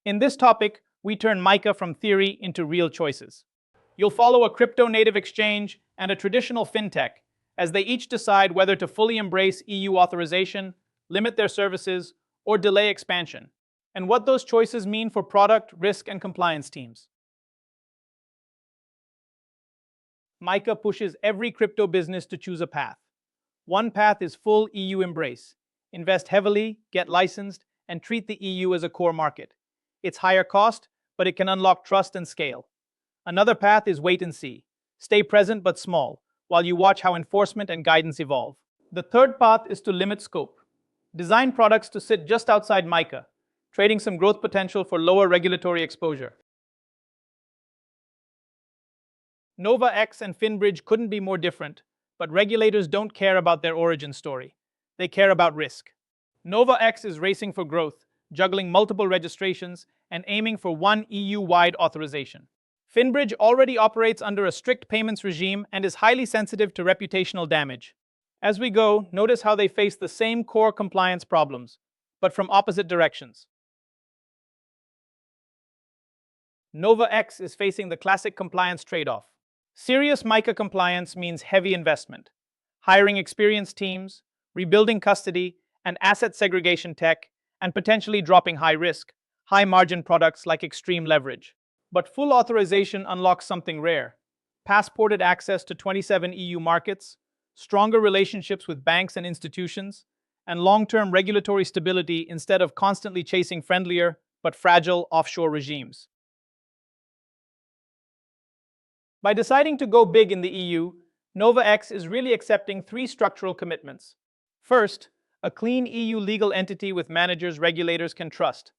In this topic, we turn MiCA from theory into real choices. You'll follow a crypto-native exchange and a traditional fintech as they each decide whether to fully embrace EU authorization, limit their services, or delay expansion, and what those choices mean for product, risk, and compliance teams. MiCA pushes every crypto business to choose a path. One path is full EU embrace. Invest heavily, get licensed, and treat the EU as a core market. It's higher cost, but it can unlock trust and scale. Another path is wait and see. Stay present but small, while you watch how enforcement and guidance evolve. The third path is to limit scope. Design products to sit just outside MiCA, trading some growth potential for lower regulatory exposure. NovaX and FinBridge couldn't be more different, but regulators don't care about their origin story. They care about risk. NovaX is racing for growth, juggling multiple registrations and aiming for one EU-wide authorization. FinBridge already operates under a strict payments regime and is highly sensitive to reputational damage. As we go, notice how they face the same core compliance problems, but from opposite directions. NovaX is facing the classic compliance trade-off. Serious MiCA compliance means heavy investment, hiring experienced teams, rebuilding custody and asset segregation tech, and potentially dropping high-risk, high-margin products like extreme leverage. But full authorization unlocks something rare: passported access to 27 EU markets, stronger relationships with banks and institutions, and long-term regulatory stability instead of constantly chasing friendlier but fragile offshore regimes. By deciding to go big in the EU, NovaX is really accepting three structural commitments. First, a clean EU legal entity with managers regulators can trust.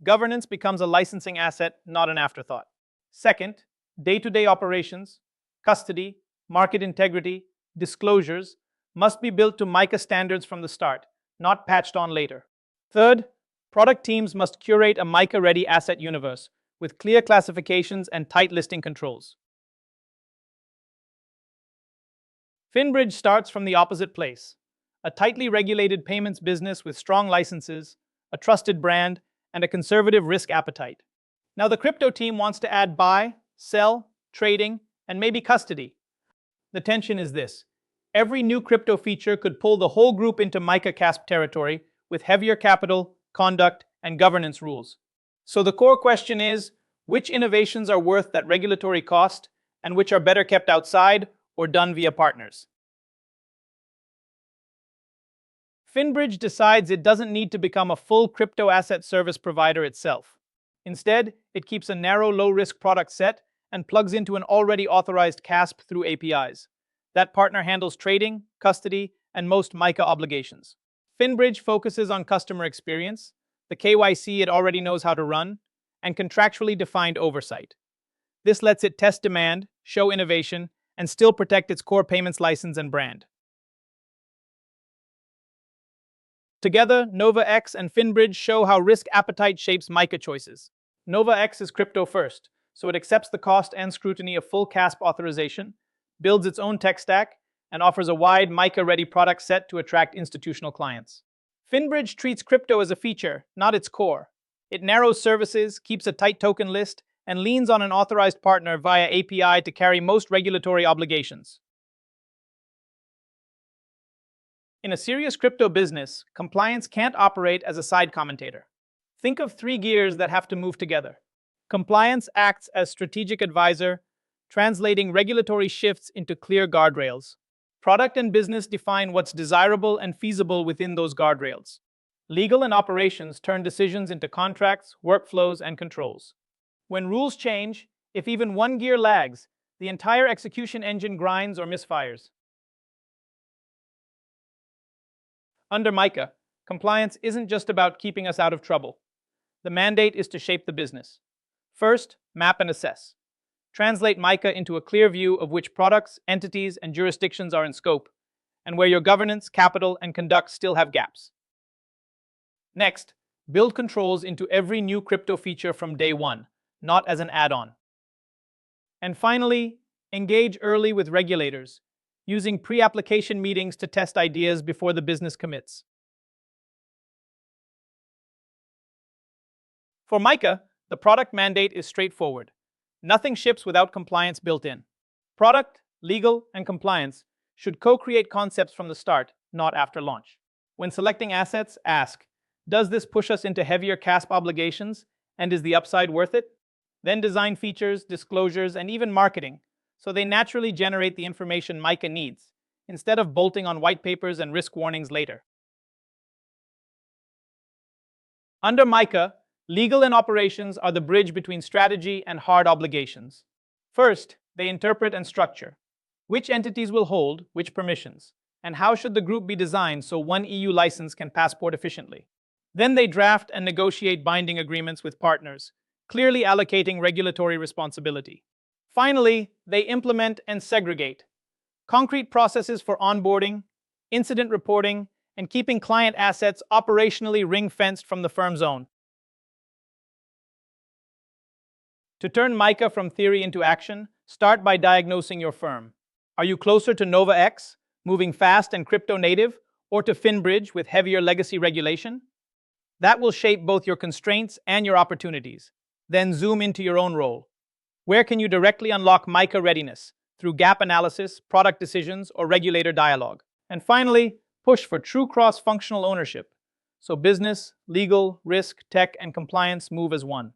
Governance becomes a licensing asset, not an afterthought. Second, day-to-day operations, custody, market integrity, disclosures must be built to MiCA standards from the start, not patched on later. Third, product teams must curate a MiCA-ready asset universe with clear classifications and tight listing controls. FinBridge starts from the opposite place: a tightly regulated payments business with strong licenses, a trusted brand, and a conservative risk appetite. Now the crypto team wants to add buy, sell, trading, and maybe custody. The tension is this: every new crypto feature could pull the whole group into MiCA CASP territory with heavier capital, conduct, and governance rules. So the core question is, which innovations are worth that regulatory cost, and which are better kept outside or done via partners? FinBridge decides it doesn't need to become a full crypto asset service provider itself. Instead, it keeps a narrow, low-risk product set and plugs into an already authorized CASP through APIs. That partner handles trading, custody, and most MiCA obligations. FinBridge focuses on customer experience, the KYC it already knows how to run, and contractually defined oversight. This lets it test demand, show innovation, and still protect its core payments license and brand. Together, NovaX and FinBridge show how risk appetite shapes MiCA choices. NovaX is crypto first, so it accepts the cost and scrutiny of full CASP authorization, builds its own tech stack, and offers a wide MiCA-ready product set to attract institutional clients. FinBridge treats crypto as a feature, not its core. It narrows services, keeps a tight token list, and leans on an authorized partner via API to carry most regulatory obligations. In a serious crypto business, compliance can't operate as a side commentator. Think of three gears that have to move together. Compliance acts as strategic advisor, translating regulatory shifts into clear guardrails. Product and business define what's desirable and feasible within those guardrails. Legal and operations turn decisions into contracts, workflows, and controls. When rules change, if even one gear lags, the entire execution engine grinds or misfires. Under MiCA, compliance isn't just about keeping us out of trouble. The mandate is to shape the business. First, map and assess. Translate MiCA into a clear view of which products, entities, and jurisdictions are in scope, and where your governance, capital, and conduct still have gaps. Next, build controls into every new crypto feature from day one, not as an add-on. And finally, engage early with regulators, using pre-application meetings to test ideas before the business commits. For MiCA, the product mandate is straightforward. Nothing ships without compliance built in. Product, legal, and compliance should co-create concepts from the start, not after launch. When selecting assets, ask, does this push us into heavier CASP obligations, and is the upside worth it? Then design features, disclosures, and even marketing so they naturally generate the information MiCA needs, instead of bolting on white papers and risk warnings later. Under MiCA, legal and operations are the bridge between strategy and hard obligations. First, they interpret and structure. Which entities will hold which permissions, and how should the group be designed so one EU license can passport efficiently? Then they draft and negotiate binding agreements with partners, clearly allocating regulatory responsibility. Finally, they implement and segregate concrete processes for onboarding, incident reporting, and keeping client assets operationally ring-fenced from the firm's own. To turn MiCA from theory into action, start by diagnosing your firm. Are you closer to NovaX, moving fast and crypto-native, or to FinBridge with heavier legacy regulation? That will shape both your constraints and your opportunities. Then zoom into your own role. Where can you directly unlock MiCA readiness? Through gap analysis, product decisions, or regulator dialogue. And finally, push for true cross-functional ownership, so business, legal, risk, tech, and compliance move as one.